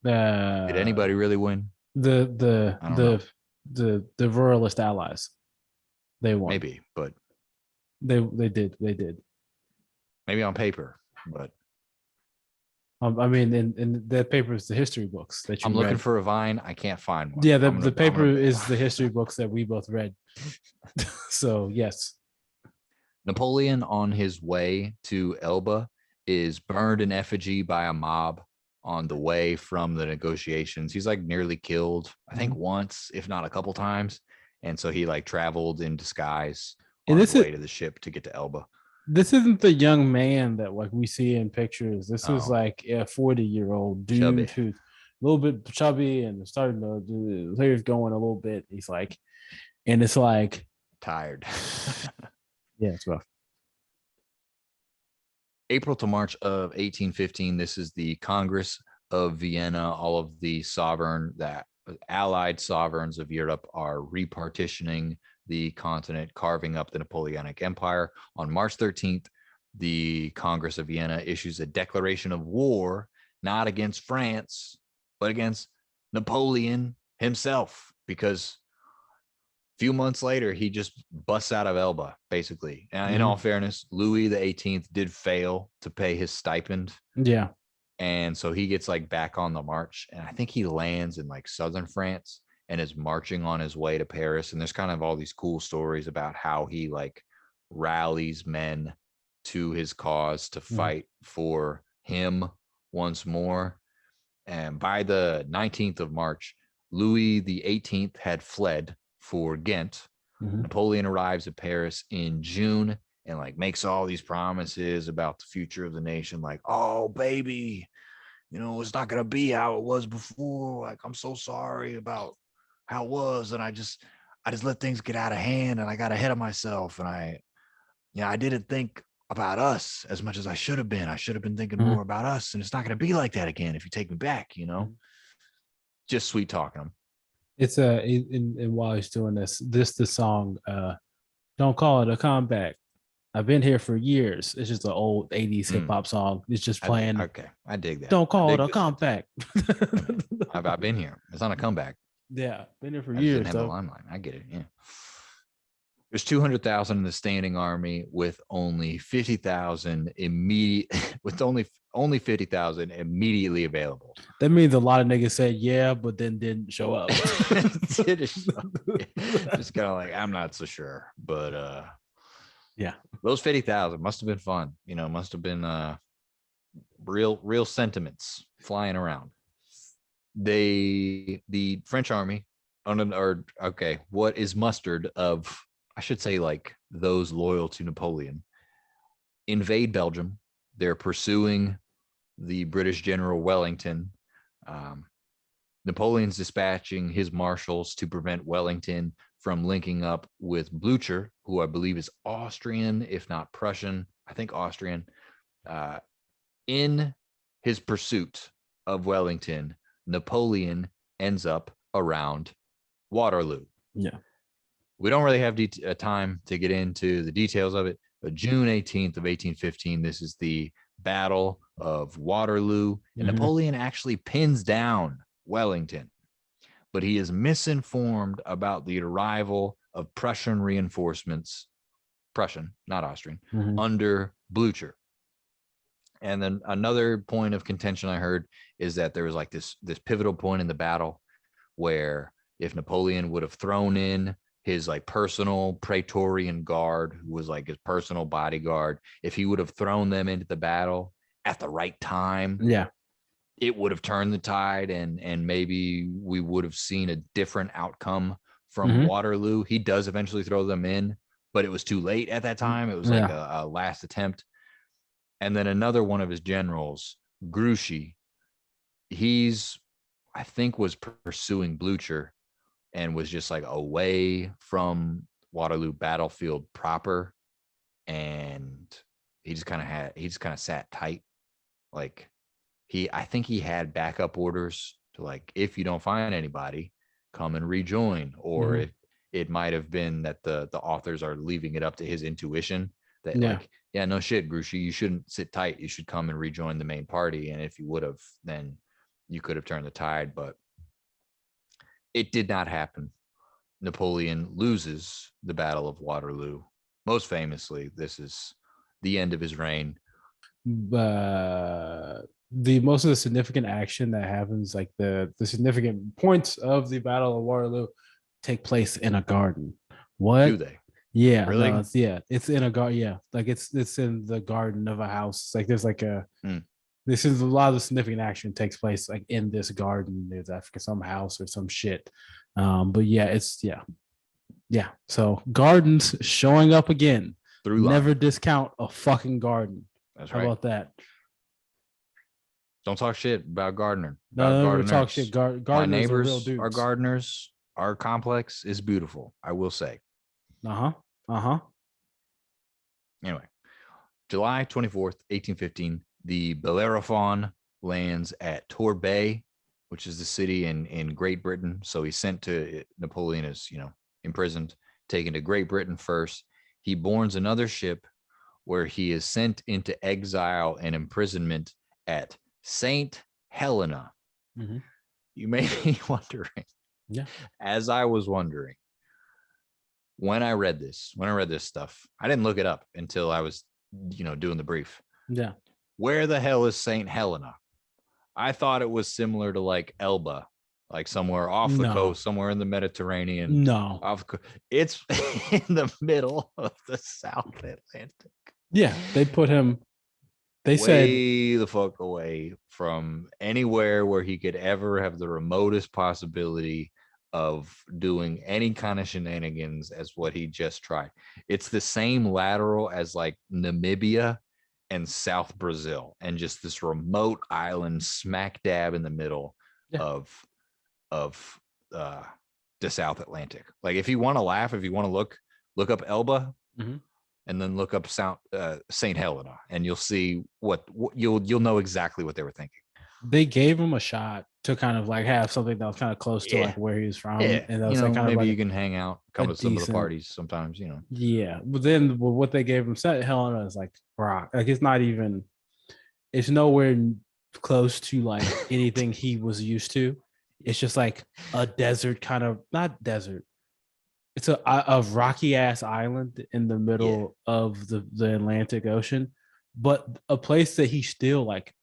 Did anybody really win? The ruralist allies. They won. Maybe, but they did. Maybe on paper, but I mean, in that paper is the history books that you I'm looking for a vine. I can't find one. Yeah, the paper is the history books that we both read. So yes. Napoleon, on his way to Elba, is burned in effigy by a mob on the way from the negotiations. He's like nearly killed, I think once, if not a couple times. And so he like traveled in disguise on his way to the ship to get to Elba. This isn't the young man that like we see in pictures. This is like a 40-year-old dude chubby, who's a little bit chubby and starting to do the hair's going a little bit. He's like, and it's like tired. Yeah, it's rough. April to March of 1815. This is the Congress of Vienna. All of the allied sovereigns of Europe are repartitioning the continent, carving up the Napoleonic Empire. On March 13th, the Congress of Vienna issues a declaration of war, not against France, but against Napoleon himself, because a few months later, he just busts out of Elba, basically. In all fairness, Louis the 18th did fail to pay his stipend. Yeah. And so he gets like back on the march, and I think he lands in like southern France and is marching on his way to Paris. And there's kind of all these cool stories about how he like rallies men to his cause to fight for him once more. And by the 19th of March, Louis the 18th had fled for Ghent. Napoleon arrives at Paris in June and like makes all these promises about the future of the nation. Like, oh, baby, it's not going to be how it was before. Like, I'm so sorry about how it was. And I just let things get out of hand, and I got ahead of myself, and I didn't think about us as much as I should have been. I should have been thinking Mhm. more about us, and it's not going to be like that again if you take me back. Mhm. Just sweet talking them. It's while he's doing this the song "Don't Call It a Comeback." I've been here for years. It's just an old '80s hip Mm, hop song. It's just playing. okay, I dig that. Don't I call it dig a good shit. comeback. Hey man, I've been here. It's not a comeback. Yeah, been here for I just didn't years have the though. limelight. I get it. Yeah. There's 200,000 in the standing army with only 50,000 immediate with only 50,000 immediately available. That means a lot of niggas said yeah, but then didn't show up. Just kind of like, I'm not so sure, but Yeah. those 50,000 must have been fun. Must have been real sentiments flying around. The French army what is mustered of, I should say, like those loyal to Napoleon, invade Belgium. They're pursuing the British General Wellington. Um, Napoleon's dispatching his marshals to prevent Wellington from linking up with Blucher, who I believe is Austrian, if not Prussian. I think Austrian. In his pursuit of Wellington, Napoleon ends up around Waterloo. Yeah. We don't really have time to get into the details of it, but June 18th of 1815, this is the Battle of Waterloo, and Mhm. Napoleon actually pins down Wellington, but he is misinformed about the arrival of Prussian reinforcements, Prussian, not Austrian, Mhm. under Blucher. And then another point of contention I heard is that there was like this pivotal point in the battle where if Napoleon would have thrown in his like personal Praetorian guard, who was like his personal bodyguard, if he would have thrown them into the battle at the right time, Yeah. it would have turned the tide, and maybe we would have seen a different outcome from Mhm. Waterloo. He does eventually throw them in, but it was too late at that time. It was like Yeah. a last attempt. And then another one of his generals, Grouchy, he's, I think, was pursuing Blucher and was just like away from Waterloo battlefield proper. And he just kind of sat tight. Like I think he had backup orders to, like, if you don't find anybody, come and rejoin. Or Mhm. if it might have been that the authors are leaving it up to his intuition that, Yeah. like, yeah, no shit, Grouchy, you shouldn't sit tight. You should come and rejoin the main party. And if you would have, then you could have turned the tide. But it did not happen. Napoleon loses the Battle of Waterloo. Most famously, this is the end of his reign. The most of the significant action that happens, like the significant points of the Battle of Waterloo, take place in a garden. Do What? they Yeah, no, really? it's in a garden. Yeah, like it's in the garden of a house. Like there's like a Hmm. this is a lot of the significant action takes place like in this garden. There's Africa, some house or some shit. But yeah, it's yeah. So gardens showing up again. Through Never line. discount a fucking garden. That's How right. about that? Don't talk shit about gardener, about No, never talk shit. gardeners. My Gardeners are real neighbors are dudes. gardeners. Our complex is beautiful, I will say. Uh huh. Uh huh. Anyway, July 24th, 1815, the Bellerophon lands at Torbay, which is the city in Great Britain. So he's sent to, Napoleon is, imprisoned, taken to Great Britain first. He boards another ship where he is sent into exile and imprisonment at St. Helena. Mm-hmm. You may be wondering, Yeah. as I was wondering, when I read this stuff, I didn't look it up until I was, doing the brief. Yeah. Where the hell is St. Helena? I thought it was similar to like Elba, like somewhere off the No. coast, somewhere in the Mediterranean. No. It's in the middle of the South Atlantic. Yeah. They put him. They said Way the fuck away from anywhere where he could ever have the remotest possibility of doing any kind of shenanigans as what he just tried. It's the same lateral as like Namibia and South Brazil, and just this remote island smack dab in the middle yeah. of uh the South Atlantic. Like, if you want to laugh, if you want to look up Elba, Mm-hmm. and then look up Saint Helena, and you'll see what you'll know exactly what they were thinking. They gave him a shot to kind of like have something that was kind of close to like where he was from, Yeah, and that was like kind of maybe like you can hang out, a come to some of the decent, parties sometimes. yeah. But then what they gave him, St. Helena, is like rock. Like it's not even, it's nowhere close to like anything he was used to. It's just like a desert kind of, not desert. It's a rocky ass island in the middle of the Atlantic Ocean, but a place that he still like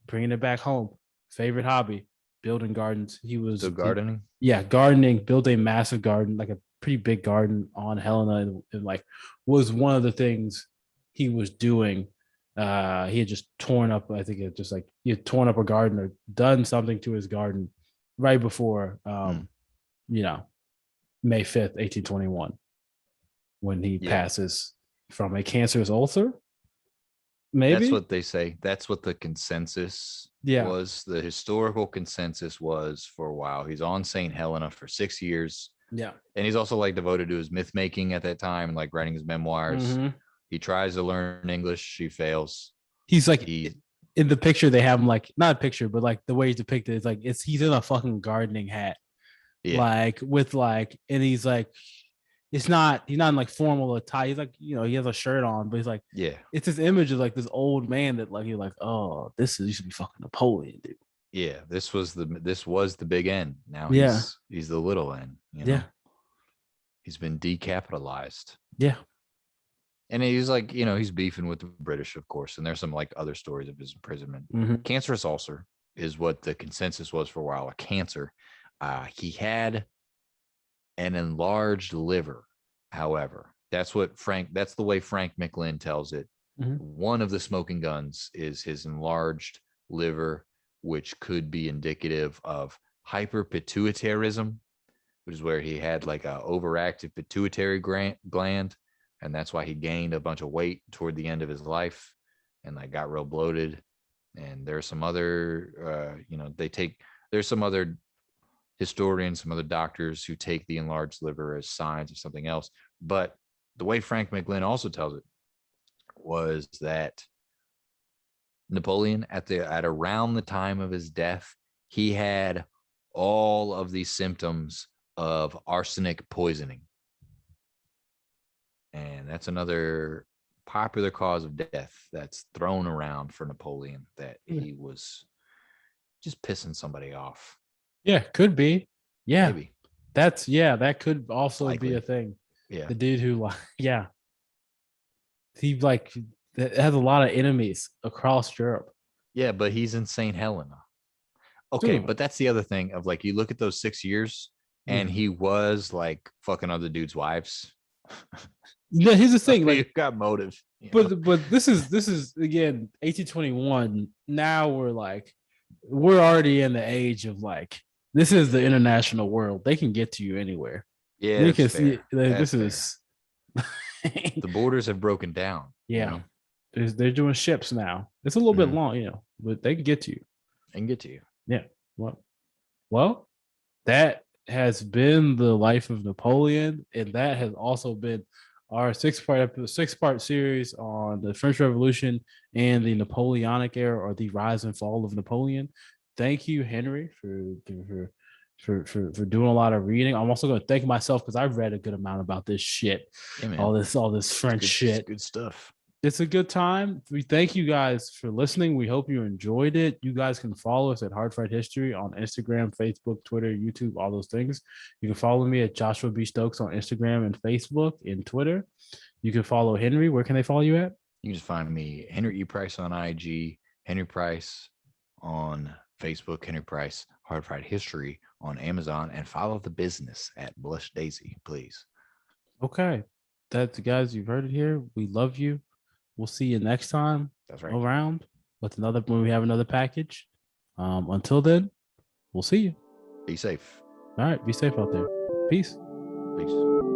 bringing it back home. Favorite hobby, building gardens. He was Still gardening. Yeah, gardening. Built a massive garden, like a pretty big garden on Helena, and like was one of the things he was doing. He had just torn up. I think it just like he had torn up a garden or done something to his garden right before, you know, May 5th, 1821, when he passes from a cancerous ulcer. Maybe that's what they say. That's what the consensus was. The historical consensus was for a while. He's on St. Helena for 6 years. Yeah. And he's also like devoted to his myth making at that time and like writing his memoirs. Mm-hmm. He tries to learn English. He fails. He's like in the picture they have him like, not a picture, but like the way he's depicted is like he's in a fucking gardening hat. Yeah. Like with like, and he's like, he's not in like formal attire. He's like, he has a shirt on, but he's like, it's this image of like this old man that like, you're like, oh, this used to be fucking Napoleon, dude. Yeah, this was the big N. Now he's the little N. He's been decapitalized. Yeah, and he's like, he's beefing with the British, of course. And there's some like other stories of his imprisonment. Mm-hmm. Cancerous ulcer is what the consensus was for a while. A cancer. He had an enlarged liver, however. That's the way Frank McLynn tells it. Mm-hmm. One of the smoking guns is his enlarged liver, which could be indicative of hyperpituitarism, which is where he had like a overactive pituitary gland. And that's why he gained a bunch of weight toward the end of his life and like got real bloated. And there's some other, there's some other historians, some other doctors who take the enlarged liver as signs of something else. But the way Frank McLynn also tells it was that Napoleon, at around the time of his death, he had all of these symptoms of arsenic poisoning. And that's another popular cause of death that's thrown around for Napoleon, that he was just pissing somebody off. Yeah, could be. Yeah. Maybe. That could also be a thing. Yeah. The dude who, he like has a lot of enemies across Europe. Yeah, but he's in St. Helena. Okay, but that's the other thing of like, you look at those 6 years and he was like fucking other dudes' wives. Yeah, here's the thing. Like, you've got motive. But this is again 1821. Now we're already in the age of like, this is the international world. They can get to you anywhere. Yeah, they can see. Like, this is the borders have broken down. Yeah, they're doing ships now. It's a little bit long, but they can get to you. They can get to you. Yeah. Well, that has been the life of Napoleon, and that has also been our six-part series on the French Revolution and the Napoleonic era, or the rise and fall of Napoleon. Thank you, Henry, for doing a lot of reading. I'm also going to thank myself because I've read a good amount about this shit. Yeah, all this French shit. It's good stuff. It's a good time. We thank you guys for listening. We hope you enjoyed it. You guys can follow us at Hard Fight History on Instagram, Facebook, Twitter, YouTube, all those things. You can follow me at Joshua B. Stokes on Instagram and Facebook and Twitter. You can follow Henry. Where can they follow you at? You can just find me, Henry E. Price on IG, Henry Price on Facebook, Henry Price, Hard Fight History on Amazon, and follow the business at Blush Daisy, please. Okay. That's, guys, you've heard it here. We love you. We'll see you next time. That's right. Around when we have another package. Until then, we'll see you. Be safe. All right. Be safe out there. Peace. Peace.